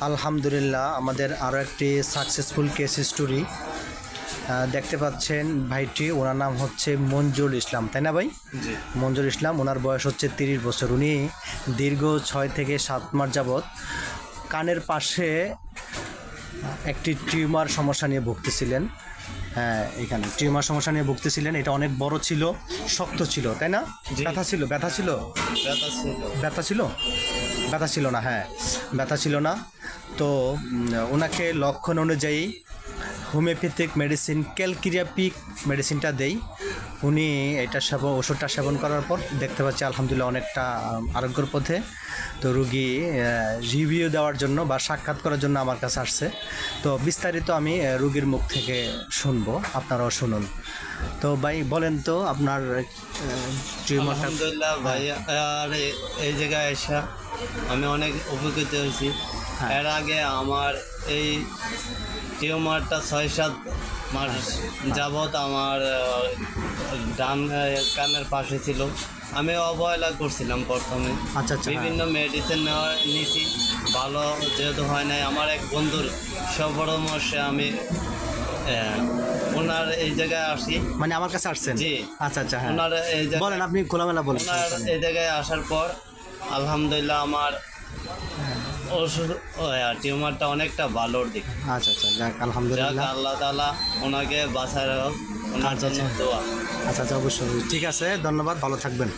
আলহামদুলিল্লাহ, আমাদের আরও একটি সাকসেসফুল কেস স্টোরি দেখতে পাচ্ছেন। ভাইটি, ওনার নাম হচ্ছে মঞ্জুরুল ইসলাম, তাই না ভাই? জি। মঞ্জুরুল ইসলাম, ওনার বয়স হচ্ছে 30 বছর। উনি দীর্ঘ 6 থেকে 7 মাস যাবৎ কানের পাশে একটি টিউমার সমস্যা নিয়ে ভুগতেছিলেন। হ্যাঁ, এখানে টিউমার সমস্যা নিয়ে ভুগতেছিলেন। এটা অনেক বড় ছিল, শক্ত ছিল, তাই না? ব্যথা ছিল? ব্যথা ছিল। ব্যথা ছিল না, হ্যাঁ, ব্যথা ছিল না। তো ওনাকে লক্ষণ অনুযায়ী হোমিওপ্যাথিক মেডিসিন ক্যালকিরিয়াপিক মেডিসিনটা দেই। উনি ওষুধটা সেবন করার পর দেখতে পাচ্ছি আলহামদুলিল্লাহ অনেকটা আরোগ্যর পথে। তো রুগী রিভিউ দেওয়ার জন্য বা সাক্ষাৎ করার জন্য আমার কাছে আসছে। তো বিস্তারিত আমি রুগীর মুখ থেকে শুনবো, আপনারাও শুনুন। তো ভাই বলেন তো আপনার টিউমারটা। আলহামদুলিল্লাহ ভাই, আর এই জায়গায় এসে আমি অনেক উপকৃত হয়েছি। এর আগে আমার এই টিউমারটা 6-7 মাস যাবৎ আমার ডান কানের পাশে ছিল। আমি অবহেলা করছিলাম প্রথমে। আচ্ছা, বিভিন্ন মেডিসিন নিয়েছি, ভালো যেহেতু হয় নাই, আমার এক বন্ধুর পরামর্শে আমি ওনার এই জায়গায় আসি। মানে আমার কাছে আসছেন? জি। আচ্ছা, হ্যাঁ, ওনার এই জায়গায় বলেন, আপনি খোলামেলা বলেন। ওনার এই জায়গায় আসার পর আলহামদুলিল্লাহ আমার ওষুধ টিউমারটা অনেকটা ভালোর দিক। আচ্ছা, যাক আলহামদুলিল্লাহ। আল্লাহ তাআলা ওনাকে বাঁচায় হোক, ওনার জন্য দোয়া। আচ্ছা, অবশ্যই। ঠিক আছে, ধন্যবাদ, ভালো থাকবেন।